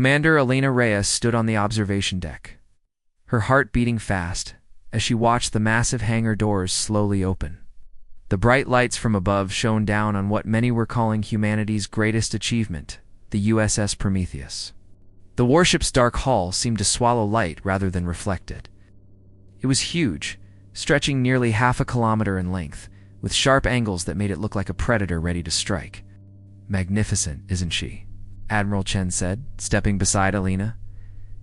Commander Elena Reyes stood on the observation deck, her heart beating fast as she watched the massive hangar doors slowly open. The bright lights from above shone down on what many were calling humanity's greatest achievement, the USS Prometheus. The warship's dark hull seemed to swallow light rather than reflect it. It was huge, stretching nearly half a kilometer in length, with sharp angles that made it look like a predator ready to strike. "Magnificent, isn't she?" Admiral Chen said, stepping beside Elena.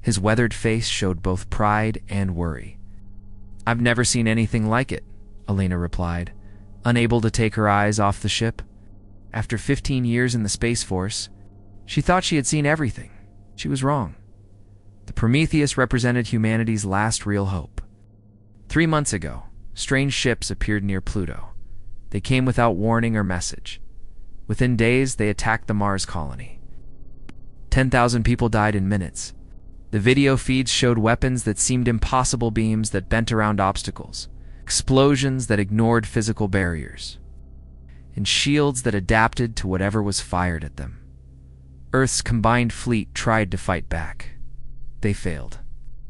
His weathered face showed both pride and worry. "I've never seen anything like it," Elena replied, unable to take her eyes off the ship. After 15 years in the Space Force, she thought she had seen everything. She was wrong. The Prometheus represented humanity's last real hope. 3 months ago, strange ships appeared near Pluto. They came without warning or message. Within days, they attacked the Mars colony. 10,000 people died in minutes. The video feeds showed weapons that seemed impossible, beams that bent around obstacles, explosions that ignored physical barriers, and shields that adapted to whatever was fired at them. Earth's combined fleet tried to fight back. They failed.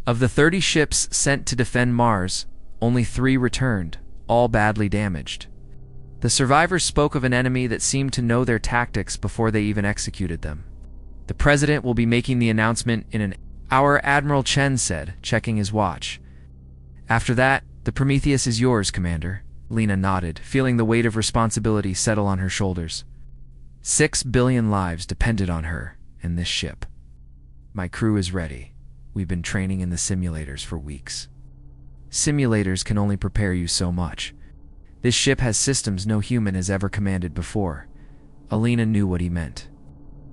Of the 30 ships sent to defend Mars, only 3 returned, all badly damaged. The survivors spoke of an enemy that seemed to know their tactics before they even executed them. "The president will be making the announcement in an hour," Admiral Chen said, checking his watch. "After that, the Prometheus is yours, Commander." Lena nodded, feeling the weight of responsibility settle on her shoulders. 6 billion lives depended on her and this ship. "My crew is ready. We've been training in the simulators for weeks." "Simulators can only prepare you so much. This ship has systems no human has ever commanded before." Elena knew what he meant.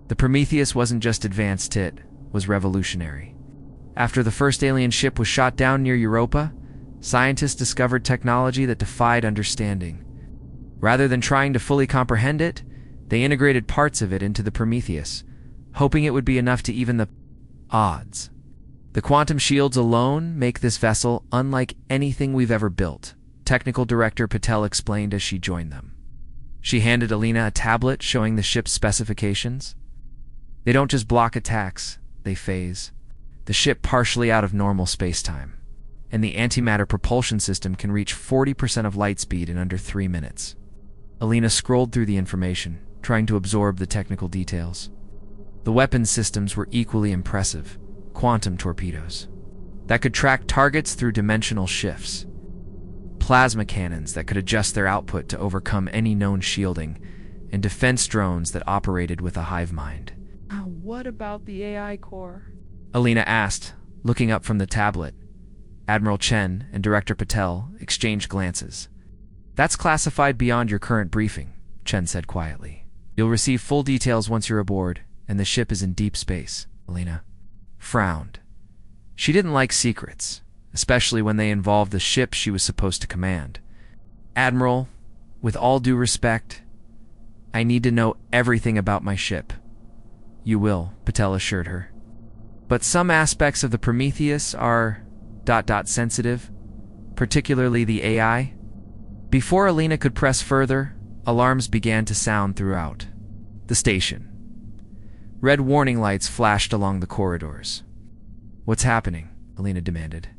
The Prometheus wasn't just advanced, it was revolutionary. After the first alien ship was shot down near Europa, scientists discovered technology that defied understanding. Rather than trying to fully comprehend it, they integrated parts of it into the Prometheus, hoping it would be enough to even the odds. "The quantum shields alone make this vessel unlike anything we've ever built," Technical Director Patel explained as she joined them. She handed Elena a tablet showing the ship's specifications. "They don't just block attacks, they phase the ship partially out of normal space-time, and the antimatter propulsion system can reach 40% of light speed in under 3 minutes." Elena scrolled through the information, trying to absorb the technical details. The weapons systems were equally impressive. Quantum torpedoes that could track targets through dimensional shifts, plasma cannons that could adjust their output to overcome any known shielding, and defense drones that operated with a hive mind. What about the AI core?" Elena asked, looking up from the tablet. Admiral Chen and Director Patel exchanged glances. "That's classified beyond your current briefing," Chen said quietly. "You'll receive full details once you're aboard, and the ship is in deep space." Elena frowned. She didn't like secrets, especially when they involved the ship she was supposed to command. "Admiral, with all due respect, I need to know everything about my ship." "You will," Patel assured her. "But some aspects of the Prometheus are ... sensitive, particularly the AI." Before Elena could press further, alarms began to sound throughout the station. Red warning lights flashed along the corridors. "What's happening?" Elena demanded.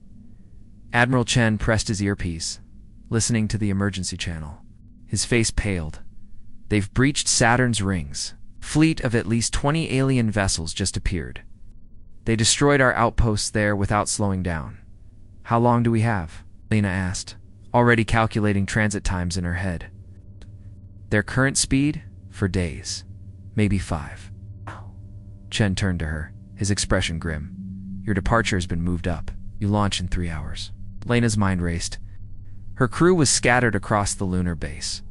Admiral Chen pressed his earpiece, listening to the emergency channel. His face paled. "They've breached Saturn's rings. Fleet of at least 20 alien vessels just appeared. They destroyed our outposts there without slowing down." "How long do we have?" Lena asked, already calculating transit times in her head. "Their current speed? For days. Maybe 5. Chen turned to her, his expression grim. "Your departure has been moved up. You launch in 3 hours." Lena's mind raced. Her crew was scattered across the lunar base.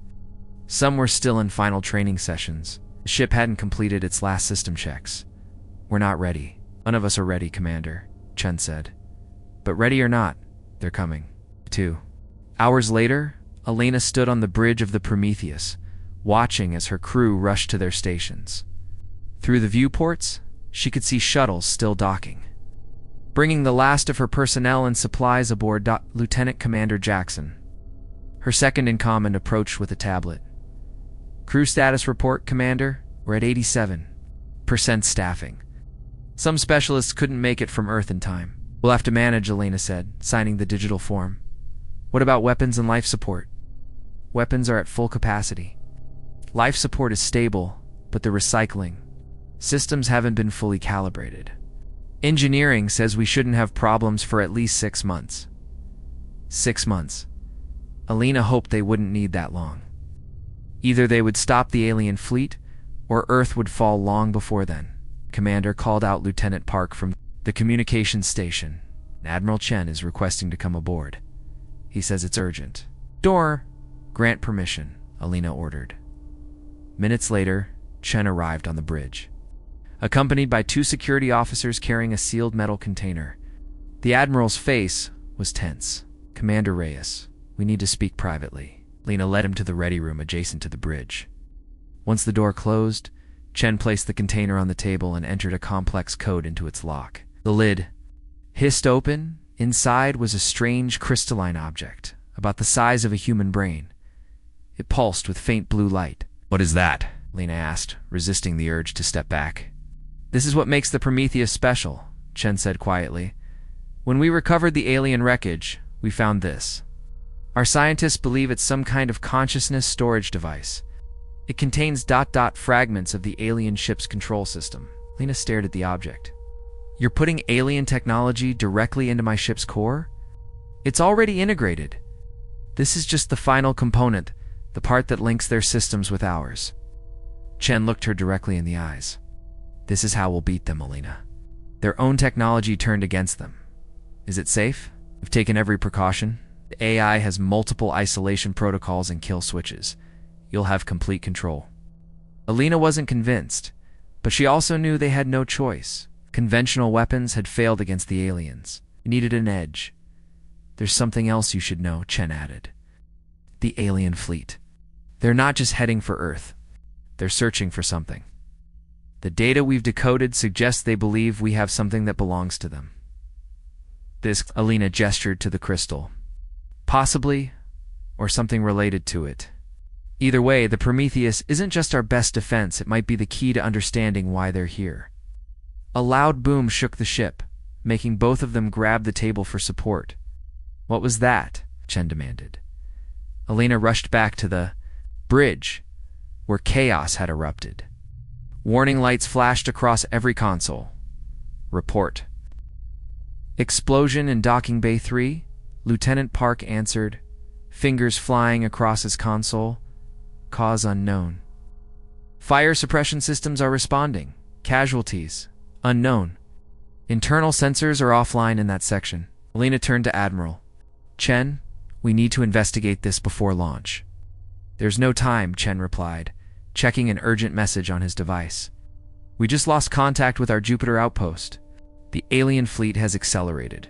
Some were still in final training sessions. The ship hadn't completed its last system checks. "We're not ready." "None of us are ready, Commander," Chen said. "But ready or not, they're coming." 2 hours later, Elena stood on the bridge of the Prometheus, watching as her crew rushed to their stations. Through the viewports, she could see shuttles still docking, bringing the last of her personnel and supplies aboard. Lieutenant Commander Jackson, her second-in-command, approached with a tablet. "Crew status report, Commander. We're at 87% staffing." Some specialists couldn't make it from Earth in time. We'll have to manage, Elena said, signing the digital form. What about weapons and life support? Weapons are at full capacity. Life support is stable, but the recycling systems haven't been fully calibrated. Engineering says we shouldn't have problems for at least 6 months. 6 months. Elena hoped they wouldn't need that long. Either they would stop the alien fleet, or Earth would fall long before then. Commander called out Lieutenant Park from the communications station. Admiral Chen is requesting to come aboard. He says it's urgent. Door! Grant permission, Elena ordered. Minutes later, Chen arrived on the bridge, accompanied by 2 security officers carrying a sealed metal container. The Admiral's face was tense. Commander Reyes, we need to speak privately. Lena led him to the ready room adjacent to the bridge. Once the door closed, Chen placed the container on the table and entered a complex code into its lock. The lid hissed open. Inside was a strange crystalline object, about the size of a human brain. It pulsed with faint blue light. What is that? Lena asked, resisting the urge to step back. This is what makes the Prometheus special, Chen said quietly. When we recovered the alien wreckage, we found this. Our scientists believe it's some kind of consciousness storage device. It contains ... fragments of the alien ship's control system. Lena stared at the object. You're putting alien technology directly into my ship's core? It's already integrated. This is just the final component, the part that links their systems with ours. Chen looked her directly in the eyes. This is how we'll beat them, Elena. Their own technology turned against them. Is it safe? We've taken every precaution. The AI has multiple isolation protocols and kill switches. You'll have complete control. Elena wasn't convinced, but she also knew they had no choice. Conventional weapons had failed against the aliens. It needed an edge. There's something else you should know, Chen added. The alien fleet. They're not just heading for Earth. They're searching for something. The data we've decoded suggests they believe we have something that belongs to them. This, Elena gestured to the crystal. Possibly, or something related to it. Either way, the Prometheus isn't just our best defense, it might be the key to understanding why they're here. A loud boom shook the ship, making both of them grab the table for support. What was that? Chen demanded. Elena rushed back to the bridge, where chaos had erupted. Warning lights flashed across every console. Report. Explosion in Docking Bay 3? Lieutenant Park answered, fingers flying across his console. Cause unknown. Fire suppression systems are responding. Casualties unknown. Internal sensors are offline in that section. Elena turned to Admiral. Chen, we need to investigate this before launch. There's no time, Chen replied, checking an urgent message on his device. We just lost contact with our Jupiter outpost. The alien fleet has accelerated.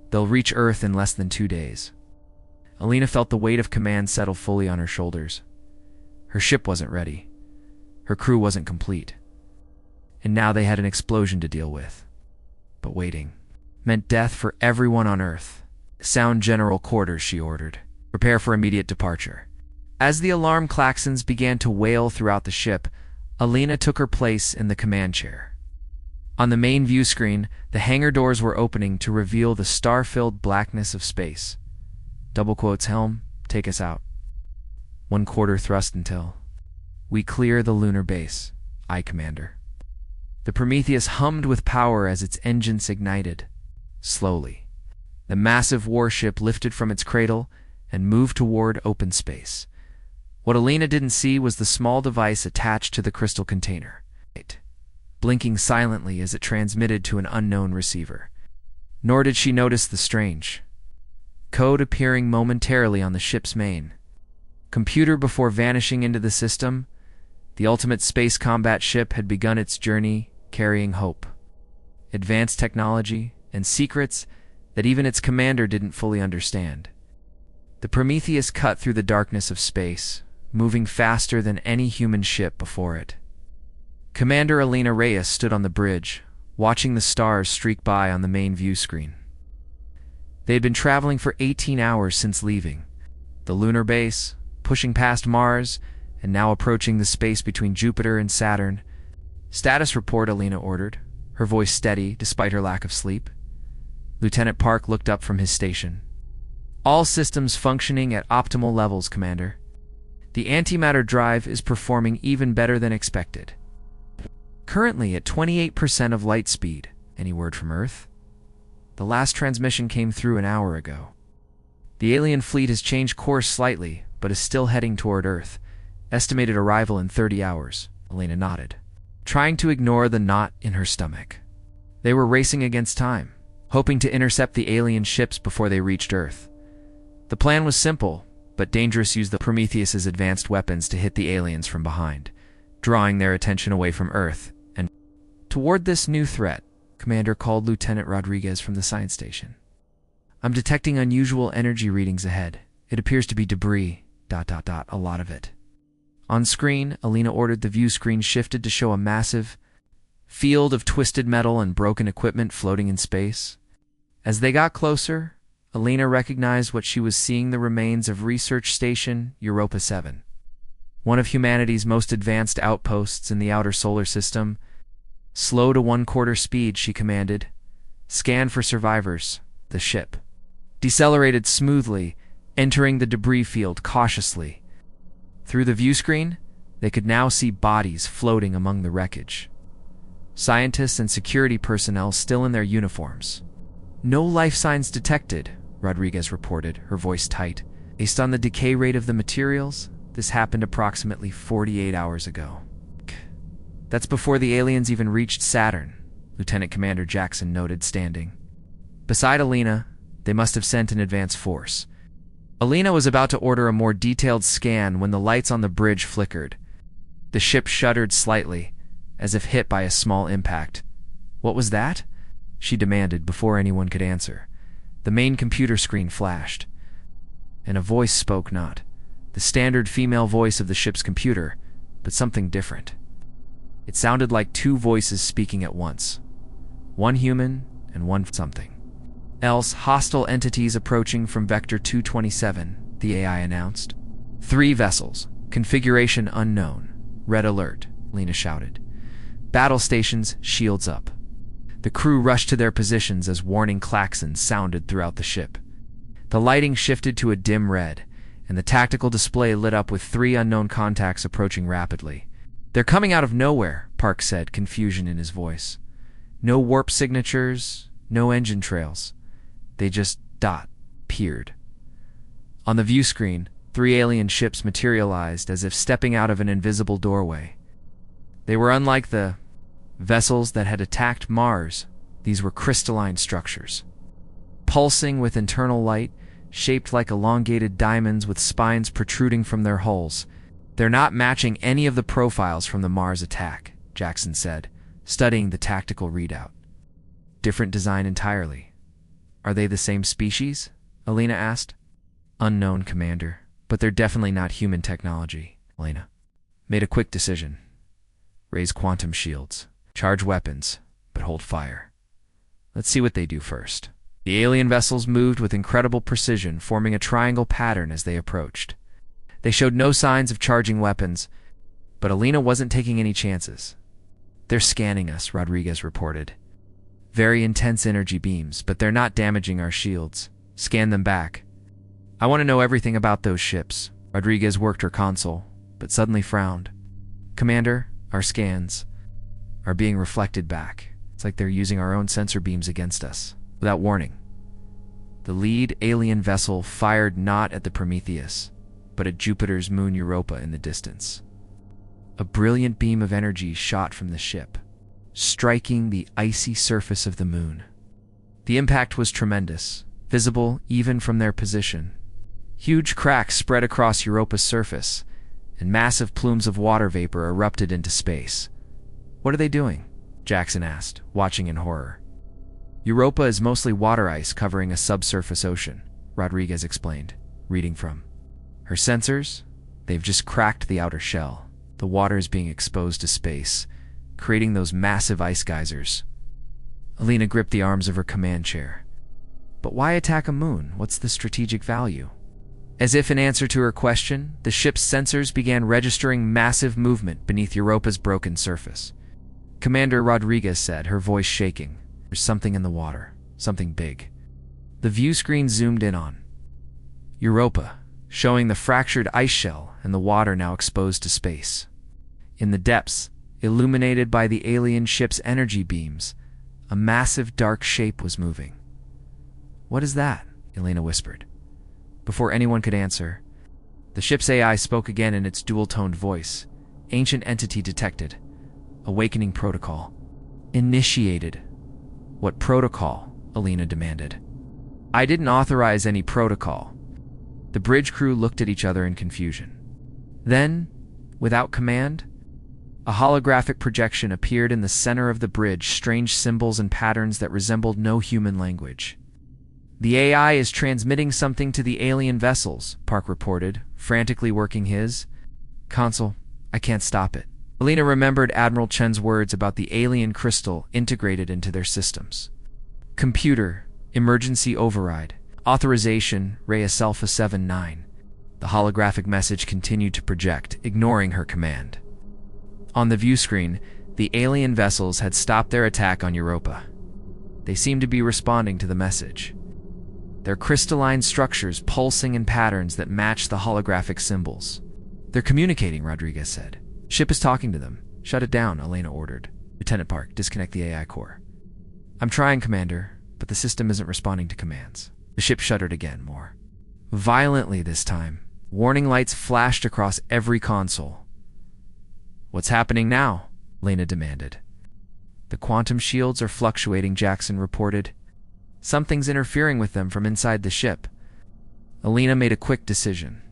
They'll reach Earth in less than 2 days. Elena felt the weight of command settle fully on her shoulders. Her ship wasn't ready. Her crew wasn't complete. And now they had an explosion to deal with. But waiting meant death for everyone on Earth. Sound general quarters, she ordered. Prepare for immediate departure. As the alarm klaxons began to wail throughout the ship, Elena took her place in the command chair. On the main view screen, the hangar doors were opening to reveal the star-filled blackness of space. Double quotes, helm, take us out. 1/4 thrust until we clear the lunar base. Aye, Commander. The Prometheus hummed with power as its engines ignited. Slowly, the massive warship lifted from its cradle and moved toward open space. What Elena didn't see was the small device attached to the crystal container, blinking silently as it transmitted to an unknown receiver. Nor did she notice the strange code appearing momentarily on the ship's main computer before vanishing into the system. The ultimate space combat ship had begun its journey, carrying hope, advanced technology, and secrets that even its commander didn't fully understand. The Prometheus cut through the darkness of space, moving faster than any human ship before it. Commander Elena Reyes stood on the bridge, watching the stars streak by on the main view screen. They had been traveling for 18 hours since leaving the lunar base, pushing past Mars, and now approaching the space between Jupiter and Saturn. Status report, Elena ordered. her voice steady despite her lack of sleep. Lieutenant Park looked up from his station. All systems functioning at optimal levels, Commander. The antimatter drive is performing even better than expected. Currently at 28% of light speed. Any word from Earth? The last transmission came through an hour ago. The alien fleet has changed course slightly, but is still heading toward Earth. Estimated arrival in 30 hours. Elena nodded, trying to ignore the knot in her stomach. They were racing against time, hoping to intercept the alien ships before they reached Earth. The plan was simple, but dangerous. Use the Prometheus's advanced weapons to hit the aliens from behind, drawing their attention away from Earth. And toward this new threat, Commander called Lieutenant Rodriguez from the science station. I'm detecting unusual energy readings ahead. It appears to be debris, a lot of it. On screen, Alina ordered the view screen shifted to show a massive field of twisted metal and broken equipment floating in space. As they got closer, Alina recognized what she was seeing: the remains of Research Station Europa 7, one of humanity's most advanced outposts in the outer solar system. Slow to 1/4 speed, she commanded. Scan for survivors. The ship decelerated smoothly, entering the debris field cautiously. Through the view screen, they could now see bodies floating among the wreckage. Scientists and security personnel still in their uniforms. No life signs detected, Rodriguez reported, her voice tight. Based on the decay rate of the materials, this happened approximately 48 hours ago. That's before the aliens even reached Saturn, Lieutenant Commander Jackson noted, standing beside Alina. They must have sent an advance force. Alina was about to order a more detailed scan when the lights on the bridge flickered. The ship shuddered slightly, as if hit by a small impact. What was that? She demanded before anyone could answer. The main computer screen flashed, and a voice spoke, not the standard female voice of the ship's computer, but something different. It sounded like two voices speaking at once. One human and one something else. Hostile entities approaching from Vector 227, the AI announced. 3 vessels. Configuration unknown. Red alert, Lena shouted. Battle stations, shields up. The crew rushed to their positions as warning klaxons sounded throughout the ship. The lighting shifted to a dim red, and the tactical display lit up with 3 unknown contacts approaching rapidly. They're coming out of nowhere, Park said, confusion in his voice. No warp signatures, no engine trails. They just appeared. On the view screen, 3 alien ships materialized as if stepping out of an invisible doorway. They were unlike the vessels that had attacked Mars. These were crystalline structures, pulsing with internal light, shaped like elongated diamonds with spines protruding from their hulls. They're not matching any of the profiles from the Mars attack, Jackson said, studying the tactical readout. Different design entirely. Are they the same species? Alina asked. Unknown, Commander, but they're definitely not human technology. Alina made a quick decision. Raise quantum shields. Charge weapons, but hold fire. Let's see what they do first. The alien vessels moved with incredible precision, forming a triangle pattern as they approached. They showed no signs of charging weapons, but Alina wasn't taking any chances. They're scanning us, Rodriguez reported. Very intense energy beams, but they're not damaging our shields. Scan them back. I want to know everything about those ships. Rodriguez worked her console, but suddenly frowned. Commander, our scans are being reflected back. It's like they're using our own sensor beams against us, without warning. The lead alien vessel fired not at the Prometheus, but at Jupiter's moon Europa in the distance. A brilliant beam of energy shot from the ship, striking the icy surface of the moon. The impact was tremendous, visible even from their position. Huge cracks spread across Europa's surface, and massive plumes of water vapor erupted into space. What are they doing? Jackson asked, watching in horror. Europa is mostly water ice covering a subsurface ocean, Rodriguez explained, reading from her sensors. They've just cracked the outer shell. The water is being exposed to space, creating those massive ice geysers. Alina gripped the arms of her command chair. But why attack a moon? What's the strategic value? As if in answer to her question, the ship's sensors began registering massive movement beneath Europa's broken surface. Commander Rodriguez said, her voice shaking. There's something in the water. Something big. The view screen zoomed in on Europa, showing the fractured ice shell and the water now exposed to space. In the depths, illuminated by the alien ship's energy beams, a massive dark shape was moving. "What is that?" Elena whispered. Before anyone could answer, the ship's AI spoke again in its dual-toned voice. "Ancient entity detected. Awakening protocol. Initiated." "What protocol?" Elena demanded. "I didn't authorize any protocol." The bridge crew looked at each other in confusion. Then, without command, a holographic projection appeared in the center of the bridge, strange symbols and patterns that resembled no human language. "The AI is transmitting something to the alien vessels," Park reported, frantically working his console. "I can't stop it." Elena remembered Admiral Chen's words about the alien crystal integrated into their systems. "Computer, emergency override. Authorization, Reyes Alpha 79. The holographic message continued to project, ignoring her command. On the view screen, the alien vessels had stopped their attack on Europa. They seemed to be responding to the message. Their crystalline structures pulsing in patterns that matched the holographic symbols. "They're communicating," Rodriguez said. "Ship is talking to them." "Shut it down," Elena ordered. "Lieutenant Park, disconnect the AI core." "I'm trying, Commander, but the system isn't responding to commands." The ship shuddered again, more violently this time. Warning lights flashed across every console. "What's happening now?" Lena demanded. "The quantum shields are fluctuating," Jackson reported. "Something's interfering with them from inside the ship." Elena made a quick decision.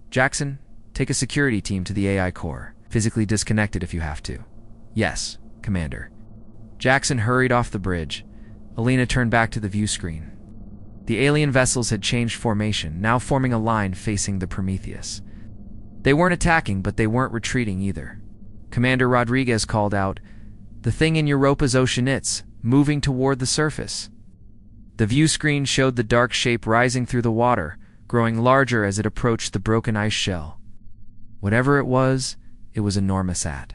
"Jackson, take a security team to the AI core. Physically disconnect it if you have to." "Yes, Commander." Jackson hurried off the bridge. Elena turned back to the view screen. The alien vessels had changed formation, now forming a line facing the Prometheus. They weren't attacking, but they weren't retreating either. Commander Rodriguez called out, "The thing in Europa's ocean, it's moving toward the surface." The view screen showed the dark shape rising through the water, growing larger as it approached the broken ice shell. Whatever it was enormous, at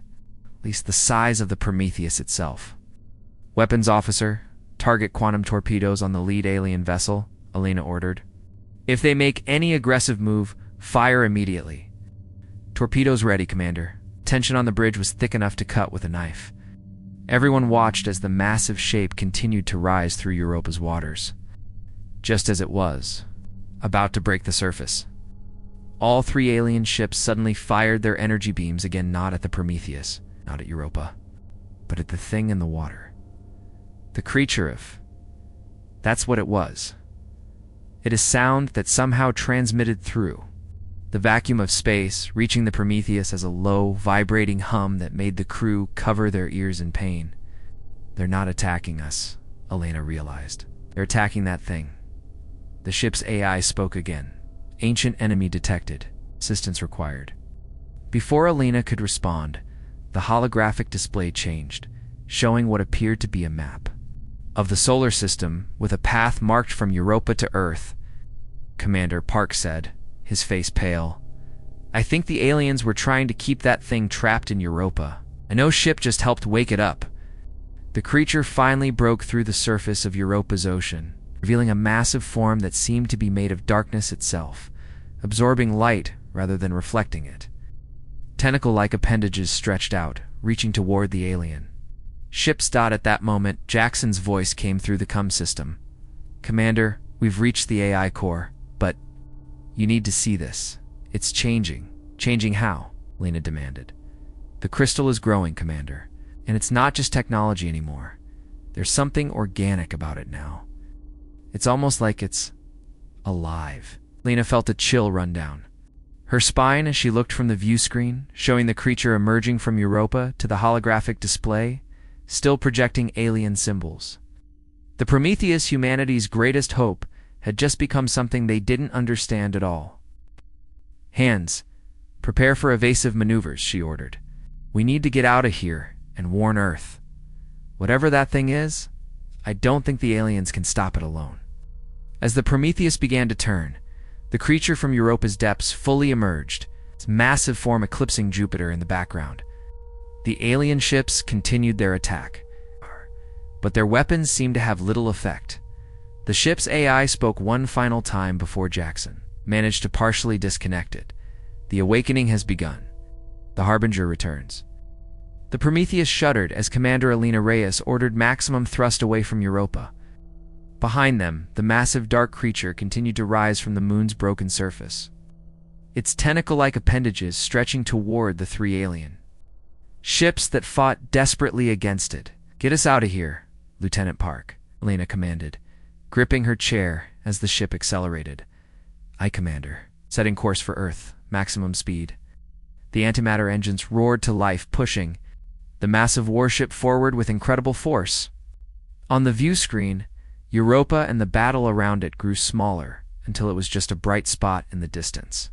least the size of the Prometheus itself. "Weapons officer, target quantum torpedoes on the lead alien vessel," Elena ordered. "If they make any aggressive move, fire immediately." "Torpedoes ready, Commander." Tension on the bridge was thick enough to cut with a knife. Everyone watched as the massive shape continued to rise through Europa's waters. Just as it was about to break the surface, all three alien ships suddenly fired their energy beams again, not at the Prometheus, not at Europa, but at the thing in the water. The creature of... That's what it was. It is sound that somehow transmitted through the vacuum of space, reaching the Prometheus as a low, vibrating hum that made the crew cover their ears in pain. "They're not attacking us," Elena realized. "They're attacking that thing." The ship's AI spoke again. "Ancient enemy detected. Assistance required." Before Elena could respond, the holographic display changed, showing what appeared to be a map of the solar system with a path marked from Europa to Earth. Commander Park said, his face pale. "I think the aliens were trying to keep that thing trapped in Europa. I know ship just helped wake it up." The creature finally broke through the surface of Europa's ocean, revealing a massive form that seemed to be made of darkness itself, absorbing light rather than reflecting it. Tentacle-like appendages stretched out, reaching toward the alien. "Ship's dot." At that moment, Jackson's voice came through the comm system. "Commander, we've reached the AI core, but you need to see this. It's changing." "Changing how?" Lena demanded. "The crystal is growing, Commander, and it's not just technology anymore. There's something organic about it now. It's almost like it's alive." Lena felt a chill run down her spine as she looked from the view screen, showing the creature emerging from Europa, to the holographic display, still projecting alien symbols. The Prometheus, humanity's greatest hope, had just become something they didn't understand at all. "Hands, prepare for evasive maneuvers," she ordered. "We need to get out of here and warn Earth. Whatever that thing is, I don't think the aliens can stop it alone." As the Prometheus began to turn, the creature from Europa's depths fully emerged, its massive form eclipsing Jupiter in the background. The alien ships continued their attack, but their weapons seemed to have little effect. The ship's AI spoke one final time before Jackson managed to partially disconnect it. The awakening has begun. The Harbinger returns. The Prometheus shuddered as Commander Alina Reyes ordered maximum thrust away from Europa. Behind them, the massive dark creature continued to rise from the moon's broken surface, its tentacle-like appendages stretching toward the three alien ships that fought desperately against it. "Get us out of here, Lieutenant Park," Alina commanded, gripping her chair as the ship accelerated. "Aye, Commander." Setting course for Earth, maximum speed. The antimatter engines roared to life, pushing the massive warship forward with incredible force. On the view screen, Europa and the battle around it grew smaller until it was just a bright spot in the distance.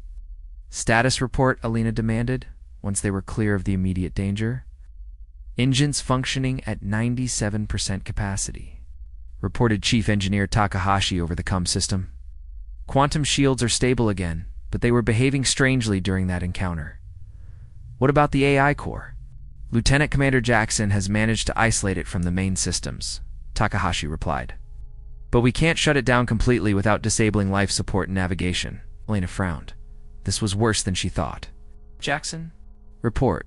"Status report," Alina demanded, once they were clear of the immediate danger. "Engines functioning at 97% capacity," reported Chief Engineer Takahashi over the comm system. "Quantum shields are stable again, but they were behaving strangely during that encounter." "What about the AI core?" "Lieutenant Commander Jackson has managed to isolate it from the main systems," Takahashi replied. "But we can't shut it down completely without disabling life support and navigation." Alina frowned. This was worse than she thought. "Jackson? Report.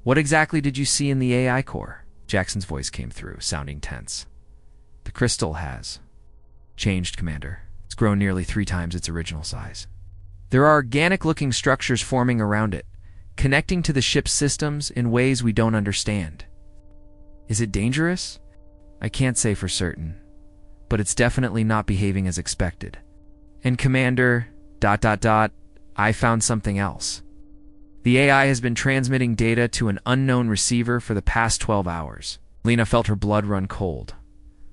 What exactly did you see in the AI core?" Jackson's voice came through, sounding tense. "The crystal has changed, Commander. It's grown nearly 3 times its original size. There are organic-looking structures forming around it, connecting to the ship's systems in ways we don't understand." "Is it dangerous?" "I can't say for certain, but it's definitely not behaving as expected. And Commander... I found something else. The AI has been transmitting data to an unknown receiver for the past 12 hours. Lena felt her blood run cold.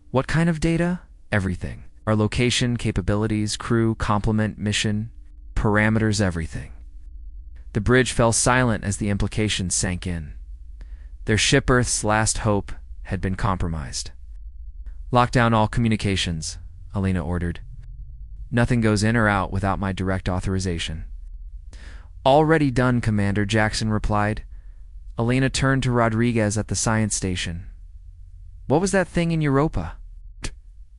"What kind of data?" "Everything. Our location, capabilities, crew, complement, mission, parameters, everything." The bridge fell silent as the implications sank in. Their ship, Earth's last hope, had been compromised. "Lock down all communications," Alina ordered. "Nothing goes in or out without my direct authorization." "Already done, Commander," Jackson replied. Alina turned to Rodriguez at the science station. "What was that thing in Europa?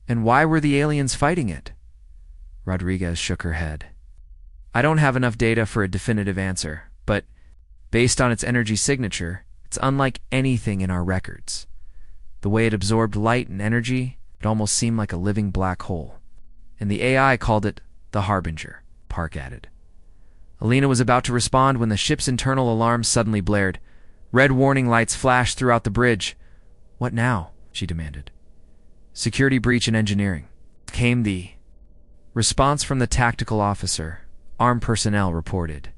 And why were the aliens fighting it?" Rodriguez shook her head. "I don't have enough data for a definitive answer, but based on its energy signature, it's unlike anything in our records. The way it absorbed light and energy, it almost seemed like a living black hole. And the AI called it the Harbinger," Park added. Alina was about to respond when the ship's internal alarm suddenly blared. Red warning lights flashed throughout the bridge. "What now?" she demanded. "Security breach in engineering," came the response from the tactical officer. Armed personnel reported.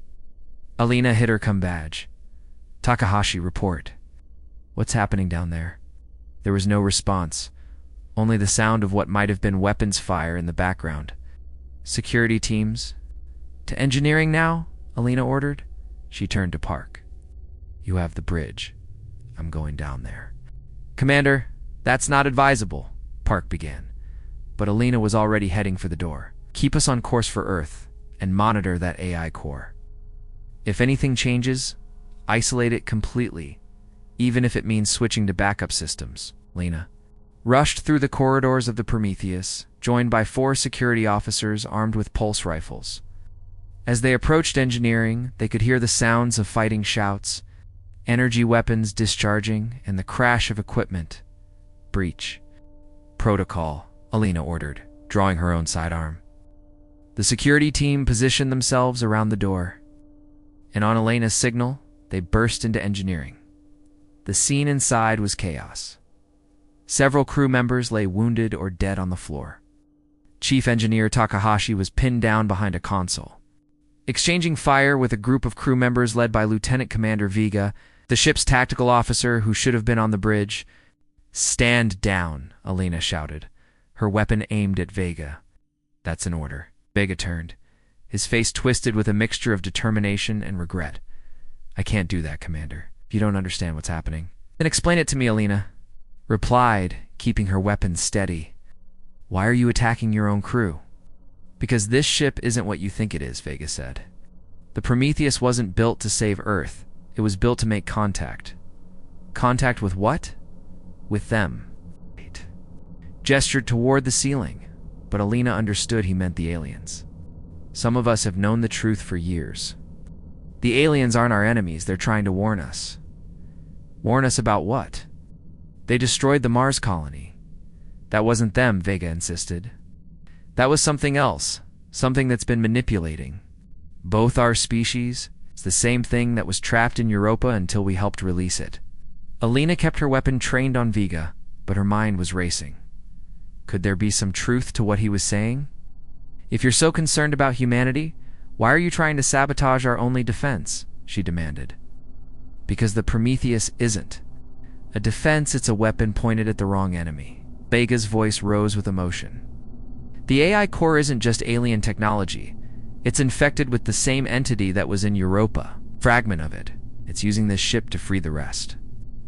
Alina hit her cum badge. "Takahashi, report." "What's happening down there?" There was no response, only the sound of what might have been weapons fire in the background. "Security teams, to engineering now," Alina ordered. She turned to Park. "You have the bridge. I'm going down there." "Commander, that's not advisable," Park began, but Alina was already heading for the door. "Keep us on course for Earth, and monitor that AI core. If anything changes, isolate it completely, even if it means switching to backup systems." Lena rushed through the corridors of the Prometheus, joined by 4 security officers armed with pulse rifles. As they approached engineering, they could hear the sounds of fighting shouts, energy weapons discharging, and the crash of equipment. "Breach. Protocol," Alina ordered, drawing her own sidearm. The security team positioned themselves around the door, and on Alina's signal, they burst into engineering. The scene inside was chaos. Several crew members lay wounded or dead on the floor. Chief Engineer Takahashi was pinned down behind a console, exchanging fire with a group of crew members led by Lieutenant Commander Vega, the ship's tactical officer who should have been on the bridge. "Stand down," Alina shouted, her weapon aimed at Vega. "That's an order." Vega turned, his face twisted with a mixture of determination and regret. "I can't do that, Commander. If you don't understand what's happening, then explain it to me," Alina replied, keeping her weapon steady. "Why are you attacking your own crew?" "Because this ship isn't what you think it is," Vega said. "The Prometheus wasn't built to save Earth. It was built to make contact. Contact with what? With them. Gestured toward the ceiling, but Alina understood he meant the aliens. Some of us have known the truth for years. The aliens aren't our enemies, they're trying to warn us. Warn us about what? They destroyed the Mars colony. That wasn't them, Vega insisted. That was something else, something that's been manipulating both our species. It's the same thing that was trapped in Europa until we helped release it. Alina kept her weapon trained on Vega, but her mind was racing. Could there be some truth to what he was saying? If you're so concerned about humanity, why are you trying to sabotage our only defense? She demanded. Because the Prometheus isn't a defense, it's a weapon pointed at the wrong enemy. Vega's voice rose with emotion. The AI core isn't just alien technology. It's infected with the same entity that was in Europa. Fragment of it. It's using this ship to free the rest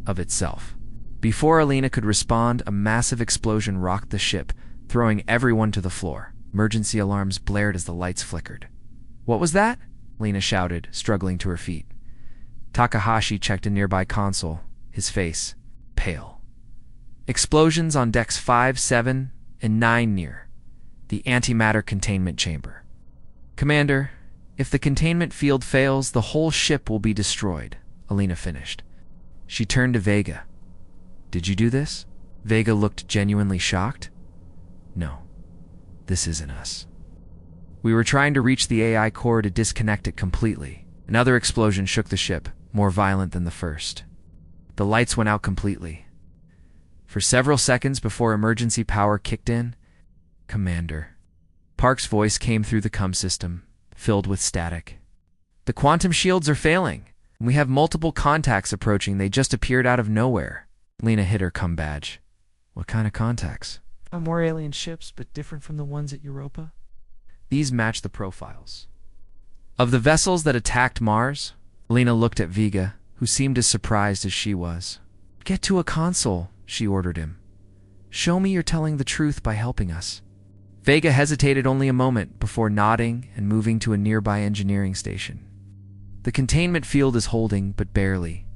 of itself. Before Alina could respond, a massive explosion rocked the ship, throwing everyone to the floor. Emergency alarms blared as the lights flickered. What was that? Alina shouted, struggling to her feet. Takahashi checked a nearby console, his face pale. Explosions on decks 5, 7, and 9 near the antimatter containment chamber. Commander, if the containment field fails, the whole ship will be destroyed, Alina finished. She turned to Vega. Did you do this? Vega looked genuinely shocked. No, this isn't us. We were trying to reach the AI core to disconnect it completely. Another explosion shook the ship, more violent than the first. The lights went out completely. For several seconds before emergency power kicked in, Commander. Park's voice came through the comm system, filled with static. The quantum shields are failing. We have multiple contacts approaching. They just appeared out of nowhere. Lena hit her comm badge. What kind of contacts? More alien ships, but different from the ones at Europa. These match the profiles of the vessels that attacked Mars. Lena looked at Vega, who seemed as surprised as she was. Get to a console, she ordered him. Show me you're telling the truth by helping us. Vega hesitated only a moment before nodding and moving to a nearby engineering station. The containment field is holding, but barely.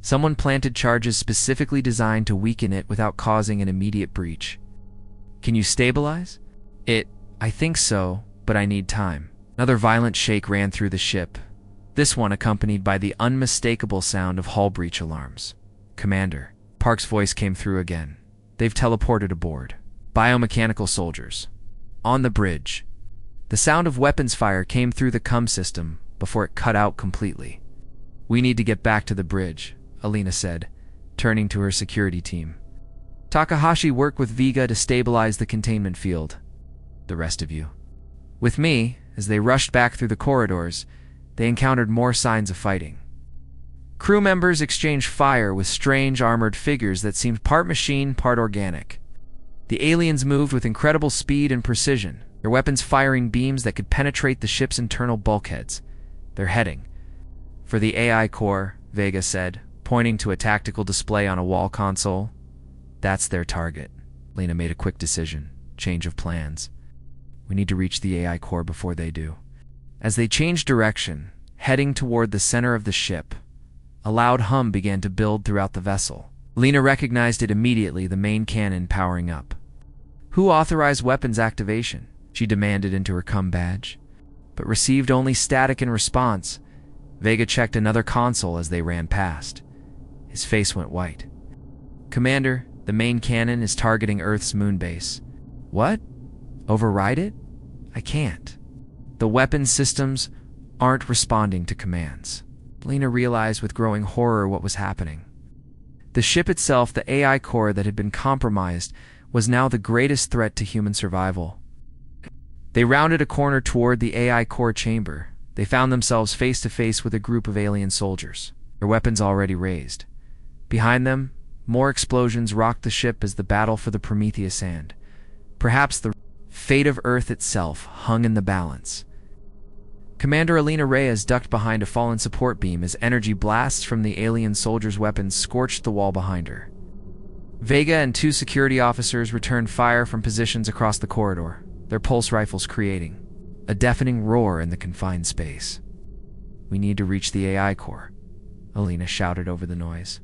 Someone planted charges specifically designed to weaken it without causing an immediate breach. Can you stabilize it? I think so, but I need time. Another violent shake ran through the ship, this one accompanied by the unmistakable sound of hull breach alarms. Commander, Park's voice came through again. They've teleported aboard. Biomechanical soldiers. On the bridge. The sound of weapons fire came through the comm system before it cut out completely. We need to get back to the bridge, Alina said, turning to her security team. Takahashi, work with Vega to stabilize the containment field. The rest of you. With me, as they rushed back through the corridors, they encountered more signs of fighting. Crew members exchanged fire with strange armored figures that seemed part machine, part organic. The aliens moved with incredible speed and precision, their weapons firing beams that could penetrate the ship's internal bulkheads. They're heading for the AI core, Vega said, pointing to a tactical display on a wall console. That's their target. Lena made a quick decision. Change of plans. We need to reach the AI core before they do. As they changed direction, heading toward the center of the ship, a loud hum began to build throughout the vessel. Lena recognized it immediately, the main cannon powering up. Who authorized weapons activation? She demanded into her comm badge, but received only static in response. Vega checked another console as they ran past. His face went white. Commander, the main cannon is targeting Earth's moon base. What? Override it? I can't. The weapons systems aren't responding to commands. Lena realized with growing horror what was happening. The ship itself, the AI core that had been compromised, was now the greatest threat to human survival. They rounded a corner toward the AI core chamber. They found themselves face to face with a group of alien soldiers, their weapons already raised. Behind them, more explosions rocked the ship as the battle for the Prometheus and perhaps the fate of Earth itself hung in the balance. Commander Alina Reyes ducked behind a fallen support beam as energy blasts from the alien soldiers' weapons scorched the wall behind her. Vega and two security officers returned fire from positions across the corridor, their pulse rifles creating a deafening roar in the confined space. We need to reach the AI core, Alina shouted over the noise.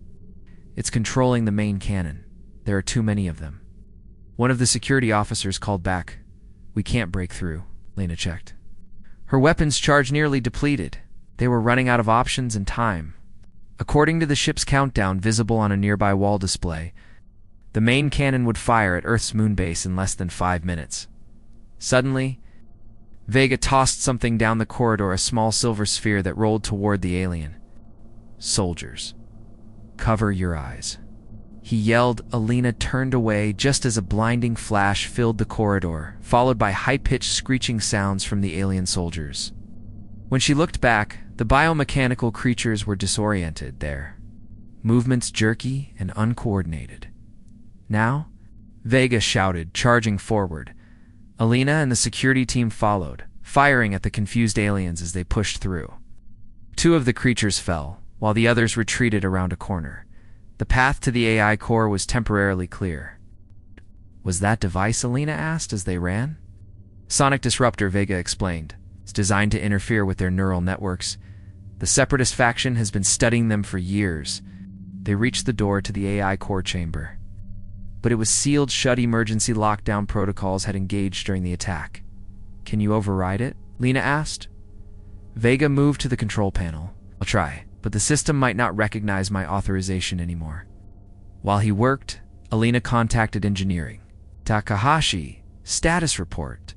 It's controlling the main cannon. There are too many of them. One of the security officers called back. We can't break through, Lena checked. Her weapons charge nearly depleted. They were running out of options and time. According to the ship's countdown visible on a nearby wall display, the main cannon would fire at Earth's moon base in less than 5 minutes. Suddenly, Vega tossed something down the corridor, a small silver sphere that rolled toward the alien. Soldiers. Cover your eyes. He yelled. Alina turned away just as a blinding flash filled the corridor, followed by high-pitched screeching sounds from the alien soldiers. When she looked back, the biomechanical creatures were disoriented there, movements jerky and uncoordinated. Now, Vega shouted, charging forward. Alina and the security team followed, firing at the confused aliens as they pushed through. 2 of the creatures fell, while the others retreated around a corner. The path to the AI core was temporarily clear. Was that device? Alina asked as they ran. Sonic Disruptor, Vega explained. It's designed to interfere with their neural networks. The Separatist faction has been studying them for years. They reached the door to the AI core chamber, but it was sealed shut. Emergency lockdown protocols had engaged during the attack. Can you override it? Lena asked. Vega moved to the control panel. I'll try, but the system might not recognize my authorization anymore. While he worked, Alina contacted engineering. Takahashi, status report.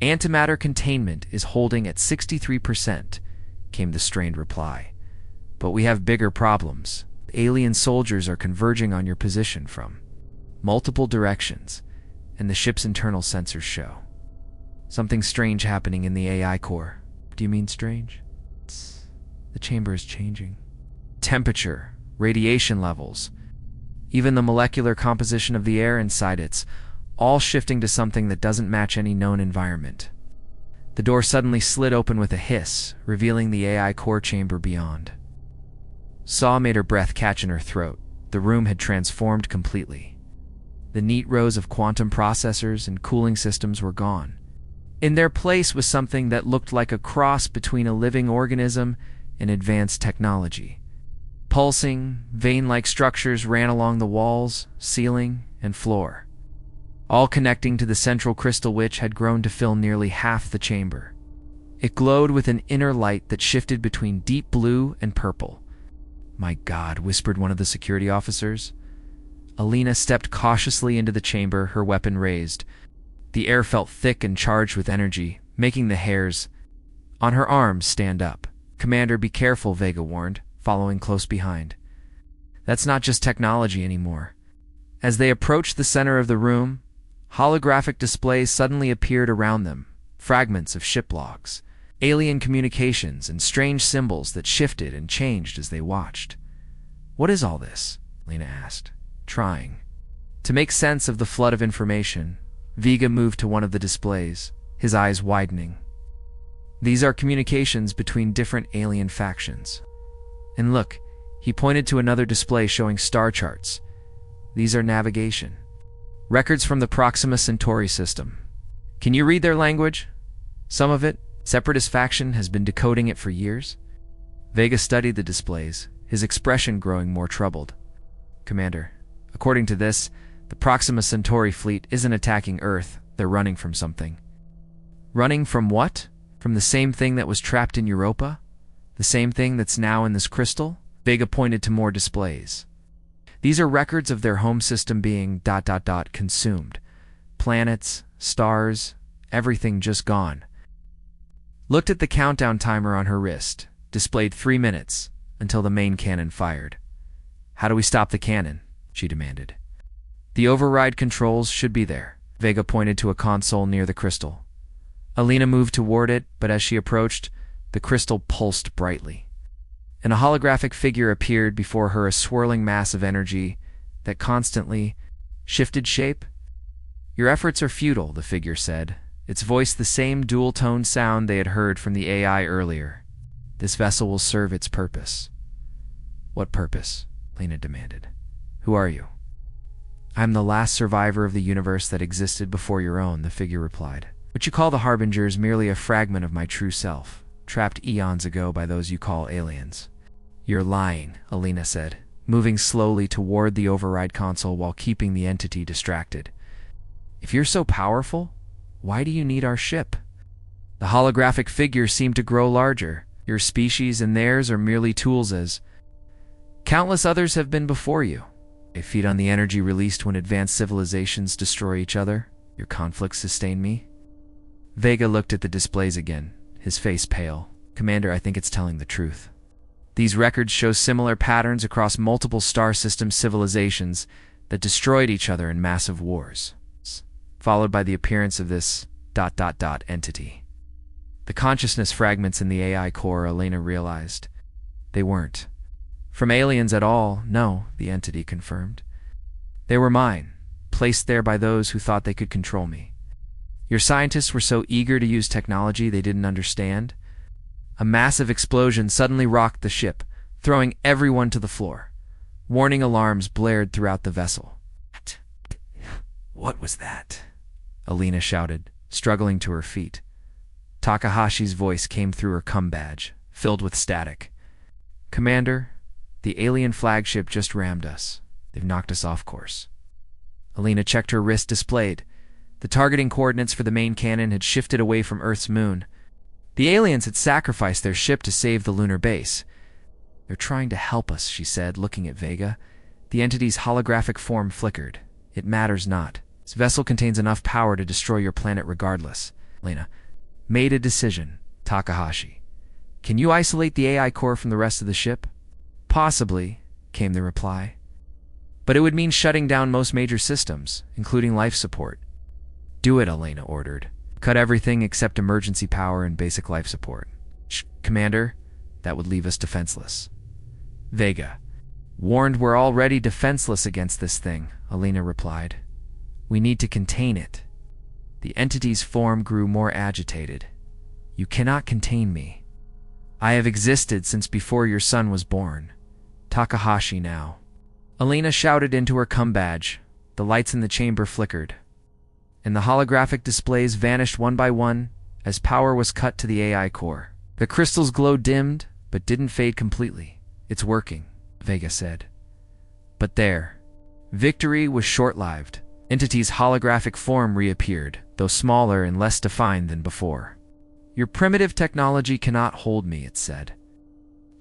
Antimatter containment is holding at 63%, came the strained reply. But we have bigger problems. Alien soldiers are converging on your position from multiple directions, and the ship's internal sensors show something strange happening in the AI core. Do you mean strange? The chamber is changing. Temperature, radiation levels, even the molecular composition of the air inside it's all shifting to something that doesn't match any known environment. The door suddenly slid open with a hiss, revealing the AI core chamber beyond. Saw made her breath catch in her throat. The room had transformed completely. The neat rows of quantum processors and cooling systems were gone. In their place was something that looked like a cross between a living organism and advanced technology. Pulsing, vein-like structures ran along the walls, ceiling, and floor, all connecting to the central crystal which had grown to fill nearly half the chamber. It glowed with an inner light that shifted between deep blue and purple. My God, whispered one of the security officers. Alina stepped cautiously into the chamber, her weapon raised. The air felt thick and charged with energy, making the hairs on her arms stand up. Commander, be careful, Vega warned, following close behind. That's not just technology anymore. As they approached the center of the room, holographic displays suddenly appeared around them, fragments of ship logs, alien communications, and strange symbols that shifted and changed as they watched. What is all this? Lena asked, trying to make sense of the flood of information. Vega moved to one of the displays, his eyes widening. These are communications between different alien factions. And look, he pointed to another display showing star charts. These are navigation records from the Proxima Centauri system. Can you read their language? Some of it. Separatist faction has been decoding it for years. Vega studied the displays, his expression growing more troubled. Commander, according to this, the Proxima Centauri fleet isn't attacking Earth, they're running from something. Running from what? From the same thing that was trapped in Europa? The same thing that's now in this crystal? Vega pointed to more displays. These are records of their home system being ... consumed. Planets, stars, everything just gone. Looked at the countdown timer on her wrist, displayed 3 minutes, until the main cannon fired. How do we stop the cannon? She demanded. The override controls should be there. Vega pointed to a console near the crystal. Alina moved toward it, but as she approached, the crystal pulsed brightly, and a holographic figure appeared before her, a swirling mass of energy that constantly shifted shape. Your efforts are futile, the figure said, its voice the same dual-toned sound they had heard from the AI earlier. This vessel will serve its purpose. What purpose? Lena demanded. Who are you? I'm the last survivor of the universe that existed before your own, the figure replied. What you call the Harbinger is merely a fragment of my true self, trapped eons ago by those you call aliens. You're lying, Alina said. moving slowly toward the override console while keeping the entity distracted. "If you're so powerful, why do you need our ship?" The holographic figure seemed to grow larger. "Your species and theirs are merely tools as countless others have been before you. They feed on the energy released when advanced civilizations destroy each other. Your conflicts sustain me." Vega looked at the displays again, his face pale. "Commander, I think it's telling the truth. These records show similar patterns across multiple star system civilizations that destroyed each other in massive wars, followed by the appearance of this ... entity." The consciousness fragments in the AI core, Elena realized. They weren't from aliens at all, no, the entity confirmed. They were mine, placed there by those who thought they could control me. Your scientists were so eager to use technology they didn't understand. A massive explosion suddenly rocked the ship, throwing everyone to the floor. Warning alarms blared throughout the vessel. "What was that?" Elena shouted, struggling to her feet. Takahashi's voice came through her cum badge, filled with static. "Commander, the alien flagship just rammed us. They've knocked us off course." Elena checked her wrist displayed. The targeting coordinates for the main cannon had shifted away from Earth's moon. The aliens had sacrificed their ship to save the lunar base. "They're trying to help us," she said, looking at Vega. The entity's holographic form flickered. "It matters not. This vessel contains enough power to destroy your planet regardless." Elena made a decision. "Takahashi, can you isolate the AI core from the rest of the ship?" "Possibly," came the reply. "But it would mean shutting down most major systems, including life support." "Do it," Elena ordered. "Cut everything except emergency power and basic life support." "Commander, that would leave us defenseless." Vega warned, "We're already defenseless against this thing," Elena replied. "We need to contain it." The entity's form grew more agitated. "You cannot contain me. I have existed since before your son was born. Takahashi now." Elena shouted into her cum badge. The lights in the chamber flickered, and the holographic displays vanished one by one as power was cut to the AI core. The crystal's glow dimmed, but didn't fade completely. "It's working," Vega said. But there, victory was short-lived. Entity's holographic form reappeared, though smaller and less defined than before. "Your primitive technology cannot hold me," it said.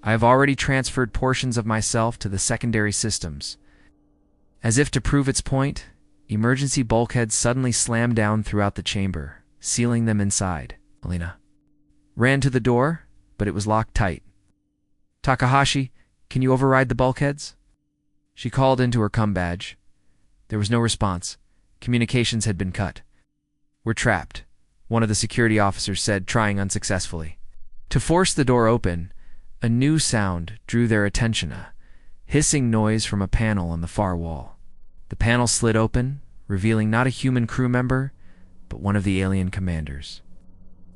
"I have already transferred portions of myself to the secondary systems." As if to prove its point, emergency bulkheads suddenly slammed down throughout the chamber, sealing them inside. Elena ran to the door, but it was locked tight. "Takahashi, can you override the bulkheads?" She called into her cum badge. There was no response. Communications had been cut. "We're trapped," one of the security officers said, trying unsuccessfully. To force the door open, a new sound drew their attention, a hissing noise from a panel on the far wall. The panel slid open, revealing not a human crew member, but one of the alien commanders.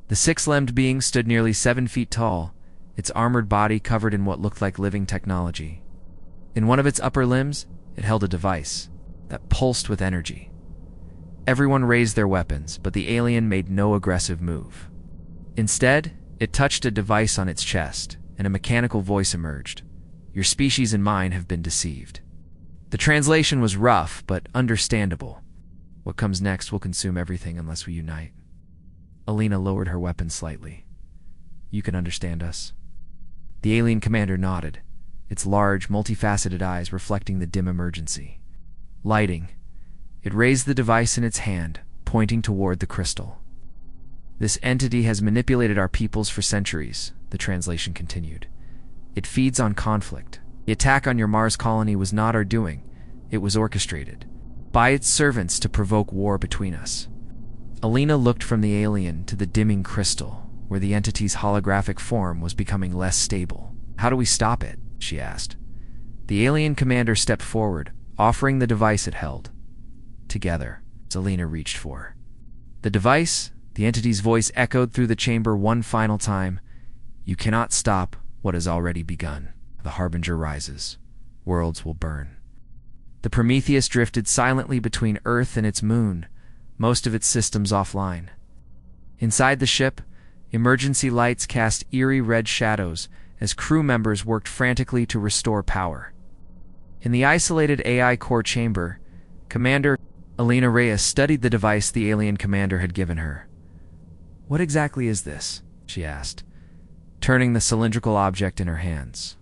The six-limbed being stood nearly 7 feet tall, its armored body covered in what looked like living technology. In one of its upper limbs, it held a device that pulsed with energy. Everyone raised their weapons, but the alien made no aggressive move. Instead, it touched a device on its chest, and a mechanical voice emerged. "Your species and mine have been deceived." The translation was rough, but understandable. "What comes next will consume everything unless we unite." Elena lowered her weapon slightly. "You can understand us." The alien commander nodded, its large, multifaceted eyes reflecting the dim emergency. Lighting, it raised the device in its hand, pointing toward the crystal. "This entity has manipulated our peoples for centuries," the translation continued. "It feeds on conflict. The attack on your Mars colony was not our doing. It was orchestrated by its servants to provoke war between us." Elena looked from the alien to the dimming crystal, where the entity's holographic form was becoming less stable. "How do we stop it?" she asked. The alien commander stepped forward, offering the device it held. Together, Elena reached for the device. The entity's voice echoed through the chamber one final time. "You cannot stop what has already begun. The harbinger rises. Worlds will burn." The Prometheus drifted silently between Earth and its moon, most of its systems offline. Inside the ship, emergency lights cast eerie red shadows as crew members worked frantically to restore power. In the isolated AI core chamber, Commander Alina Reyes studied the device the alien commander had given her. "What exactly is this?" she asked, turning the cylindrical object in her hands.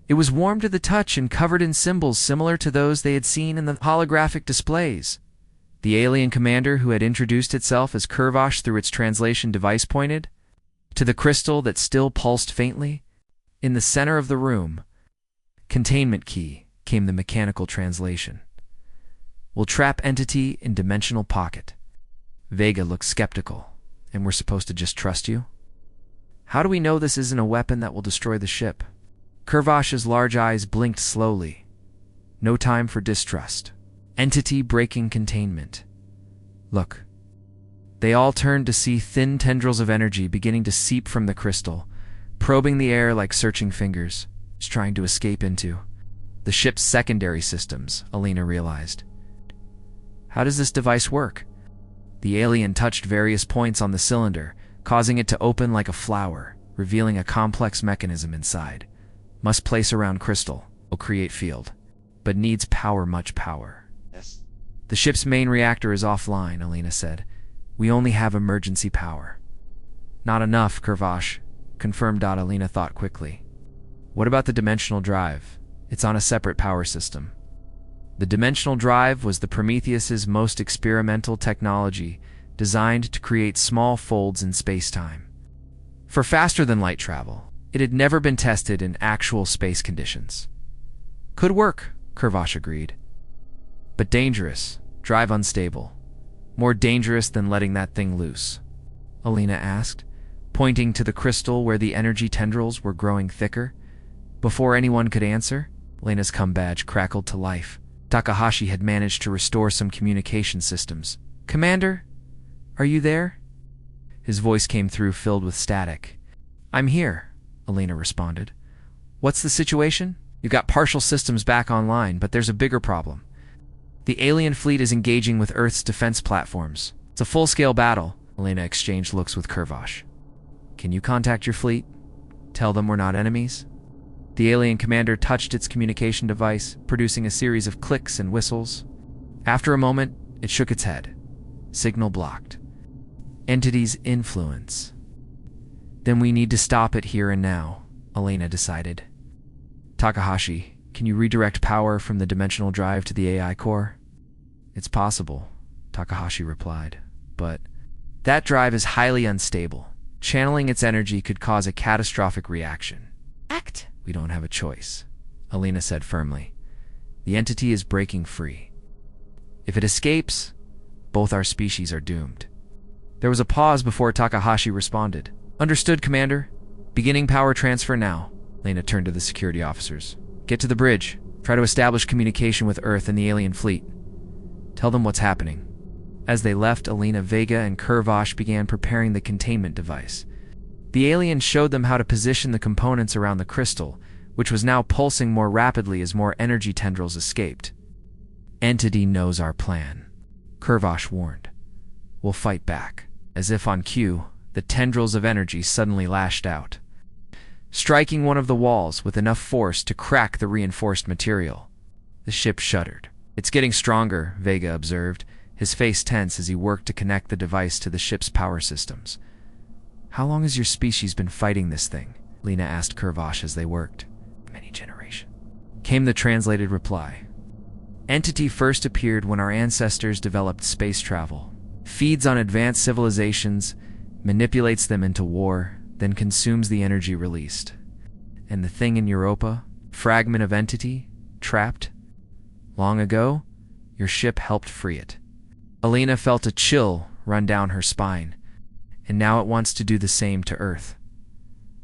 It was warm to the touch and covered in symbols similar to those they had seen in the holographic displays. The alien commander, who had introduced itself as Kurvosh through its translation device, pointed to the crystal that still pulsed faintly. In the center of the room, "Containment key," came the mechanical translation. "Will trap entity in dimensional pocket." Vega looked skeptical. "And we're supposed to just trust you? How do we know this isn't a weapon that will destroy the ship?" Kurvosh's large eyes blinked slowly. "No time for distrust. Entity breaking containment. Look." They all turned to see thin tendrils of energy beginning to seep from the crystal, probing the air like searching fingers, trying to escape into the ship's secondary systems, Alina realized. "How does this device work?" The alien touched various points on the cylinder, causing it to open like a flower, revealing a complex mechanism inside. "Must place around crystal, will create field, but needs power, much power." Yes. "The ship's main reactor is offline," Alina said. "We only have emergency power." "Not enough, Kurvosh," confirmed. Alina thought quickly. "What about the dimensional drive? It's on a separate power system." The dimensional drive was the Prometheus's most experimental technology, designed to create small folds in space-time. For faster-than-light travel, it had never been tested in actual space conditions. "Could work," Kurvosh agreed. "But dangerous, drive unstable. More dangerous than letting that thing loose?" Alina asked, pointing to the crystal where the energy tendrils were growing thicker. Before anyone could answer, Alina's cum badge crackled to life. Takahashi had managed to restore some communication systems. "Commander, are you there?" His voice came through filled with static. "I'm here," Alina responded. "What's the situation?" "You've got partial systems back online, but there's a bigger problem. The alien fleet is engaging with Earth's defense platforms. It's a full-scale battle." Alina exchanged looks with Kurvosh. "Can you contact your fleet? Tell them we're not enemies?" The alien commander touched its communication device, producing a series of clicks and whistles. After a moment, it shook its head. "Signal blocked. Entity's influence." "Then we need to stop it here and now," Alina decided. "Takahashi, can you redirect power from the dimensional drive to the AI core?" "It's possible," Takahashi replied, "but that drive is highly unstable. Channeling its energy could cause a catastrophic reaction." Act. "We don't have a choice," Alina said firmly. "The entity is breaking free. If it escapes, both our species are doomed." There was a pause before Takahashi responded. "Understood, Commander. Beginning power transfer now." Alina turned to the security officers. "Get to the bridge. Try to establish communication with Earth and the alien fleet. Tell them what's happening." As they left, Alina, Vega, and Kurvosh began preparing the containment device. The alien showed them how to position the components around the crystal, which was now pulsing more rapidly as more energy tendrils escaped. "Entity knows our plan," Kurvosh warned. "We'll fight back." As if on cue, the tendrils of energy suddenly lashed out, striking one of the walls with enough force to crack the reinforced material. The ship shuddered. "It's getting stronger," Vega observed, his face tense as he worked to connect the device to the ship's power systems. "How long has your species been fighting this thing?" Lena asked Kurvosh as they worked. "Many generations," came the translated reply. "Entity first appeared when our ancestors developed space travel. Feeds on advanced civilizations, manipulates them into war, then consumes the energy released. And the thing in Europa, fragment of entity, trapped. Long ago, your ship helped free it." Alina felt a chill run down her spine, and now it wants to do the same to Earth.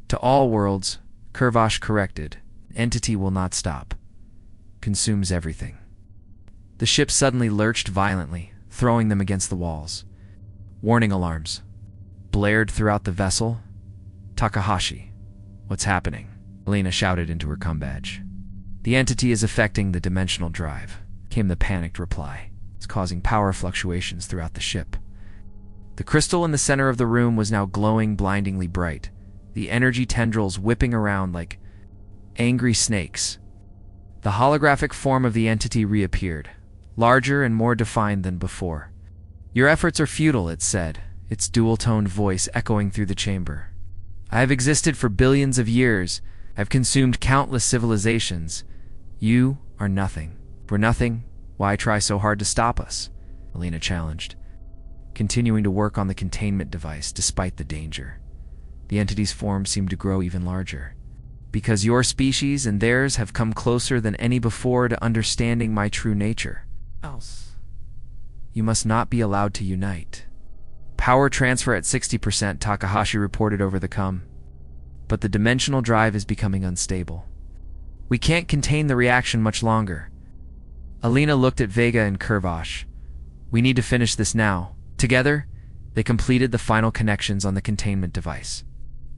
"To all worlds," Kurvosh corrected, "entity will not stop. Consumes everything." The ship suddenly lurched violently, throwing them against the walls. Warning alarms blared throughout the vessel. "Takahashi, what's happening?" Alina shouted into her cum badge. "The entity is affecting the dimensional drive," came the panicked reply. "It's causing power fluctuations throughout the ship." The crystal in the center of the room was now glowing blindingly bright, the energy tendrils whipping around like angry snakes. The holographic form of the entity reappeared, larger and more defined than before. "Your efforts are futile," it said, its dual-toned voice echoing through the chamber. "I have existed for billions of years. I've consumed countless civilizations. You are nothing. We're nothing. Why try so hard to stop us?" Alina challenged, continuing to work on the containment device despite the danger. The entity's form seemed to grow even larger. "Because your species and theirs have come closer than any before to understanding my true nature. Else, you must not be allowed to unite." "Power transfer at 60%, Takahashi reported over the comm. "But the dimensional drive is becoming unstable. We can't contain the reaction much longer." Alina looked at Vega and Kurvash. "We need to finish this now." Together, they completed the final connections on the containment device.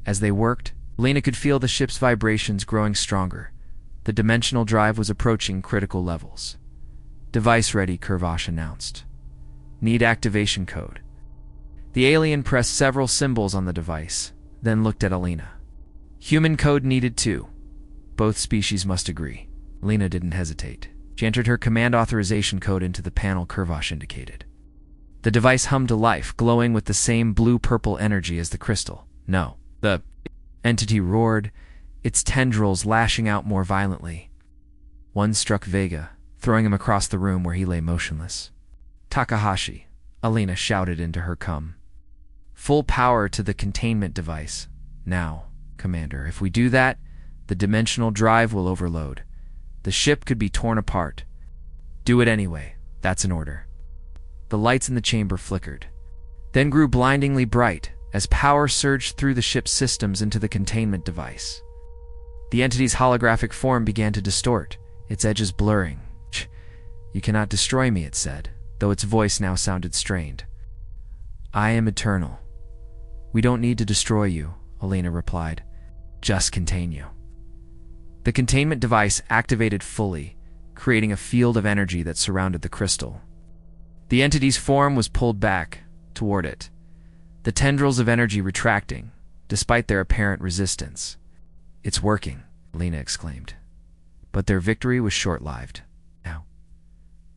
As they worked, Alina could feel the ship's vibrations growing stronger. The dimensional drive was approaching critical levels. "Device ready," Kurvash announced. "Need activation code." The alien pressed several symbols on the device, then looked at Alina. "Human code needed too. Both species must agree." Alina didn't hesitate. She entered her command authorization code into the panel Kurvash indicated. The device hummed to life, glowing with the same blue-purple energy as the crystal. "No." The entity roared, its tendrils lashing out more violently. One struck Vega, throwing him across the room where he lay motionless. "Takahashi," Alina shouted into her comm. "Full power to the containment device. Now, Commander, if we do that, the dimensional drive will overload. The ship could be torn apart." "Do it anyway. That's an order." The lights in the chamber flickered, then grew blindingly bright as power surged through the ship's systems into the containment device. The entity's holographic form began to distort, its edges blurring. "You cannot destroy me," it said, though its voice now sounded strained. "I am eternal." "We don't need to destroy you," Alina replied. "Just contain you." The containment device activated fully, creating a field of energy that surrounded the crystal. The entity's form was pulled back toward it, the tendrils of energy retracting, despite their apparent resistance. "It's working," Alina exclaimed. But their victory was short-lived. Now,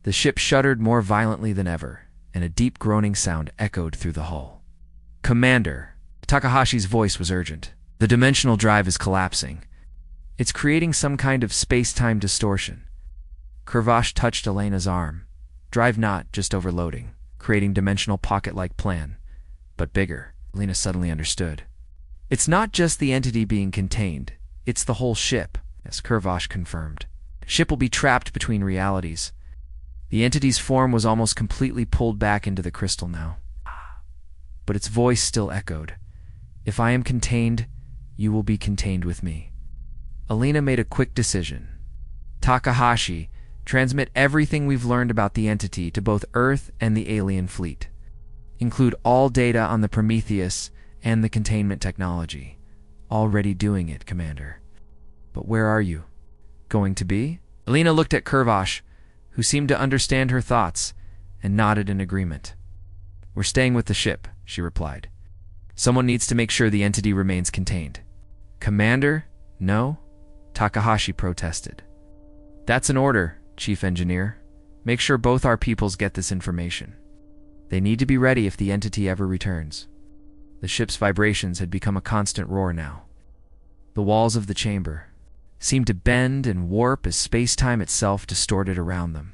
the ship shuddered more violently than ever, and a deep groaning sound echoed through the hull. "Commander," Takahashi's voice was urgent. "The dimensional drive is collapsing. It's creating some kind of space-time distortion." Kurvash touched Alina's arm. "Drive not, just overloading, creating dimensional pocket-like plan. But bigger." Alina suddenly understood. "It's not just the entity being contained, it's the whole ship," as Kurvash confirmed. "Ship will be trapped between realities." The entity's form was almost completely pulled back into the crystal now. But its voice still echoed. "If I am contained, you will be contained with me." Alina made a quick decision. "Takahashi, transmit everything we've learned about the entity to both Earth and the alien fleet. Include all data on the Prometheus and the containment technology." "Already doing it, Commander." "But where are you going to be?" Alina looked at Kurvash, who seemed to understand her thoughts, and nodded in agreement. "We're staying with the ship," she replied. "Someone needs to make sure the entity remains contained." "Commander, no?" Takahashi protested. "That's an order, Chief Engineer. Make sure both our peoples get this information. They need to be ready if the entity ever returns." The ship's vibrations had become a constant roar now. The walls of the chamber seemed to bend and warp as space-time itself distorted around them.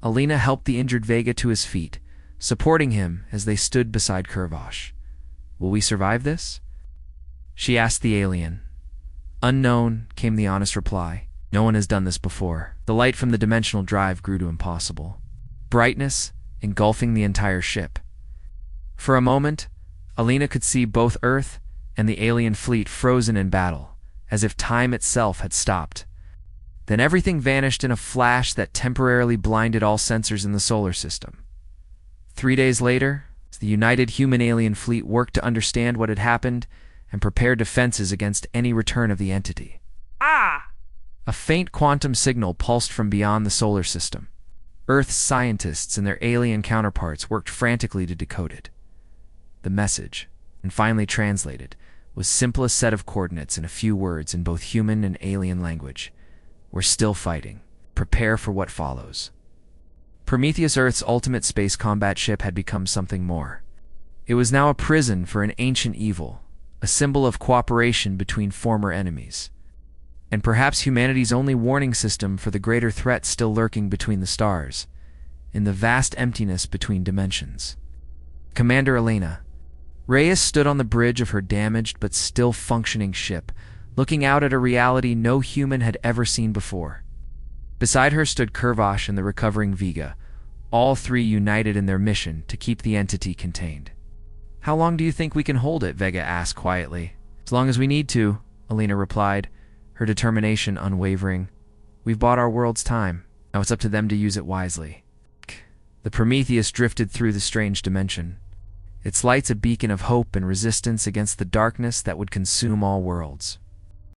Alina helped the injured Vega to his feet, supporting him as they stood beside Kurvash. "Will we survive this?" she asked the alien. "Unknown," came the honest reply. "No one has done this before." The light from the dimensional drive grew to impossible brightness, engulfing the entire ship. For a moment, Alina could see both Earth and the alien fleet frozen in battle, as if time itself had stopped. Then everything vanished in a flash that temporarily blinded all sensors in the solar system. 3 days later, as the united human-alien fleet worked to understand what had happened and prepare defenses against any return of the entity. A faint quantum signal pulsed from beyond the solar system. Earth's scientists and their alien counterparts worked frantically to decode it. The message, and finally translated, was simplest set of coordinates in a few words in both human and alien language. We're still fighting. Prepare for what follows. Prometheus, Earth's ultimate space combat ship, had become something more. It was now a prison for an ancient evil, a symbol of cooperation between former enemies, and perhaps humanity's only warning system for the greater threat still lurking between the stars, in the vast emptiness between dimensions. Commander Elena. Reyes stood on the bridge of her damaged but still functioning ship, looking out at a reality no human had ever seen before. Beside her stood Kurvash and the recovering Vega, all three united in their mission to keep the entity contained. "How long do you think we can hold it?" Vega asked quietly. "As long as we need to," Elena replied, her determination unwavering. "We've bought our world's time. Now it's up to them to use it wisely." The Prometheus drifted through the strange dimension, its lights a beacon of hope and resistance against the darkness that would consume all worlds.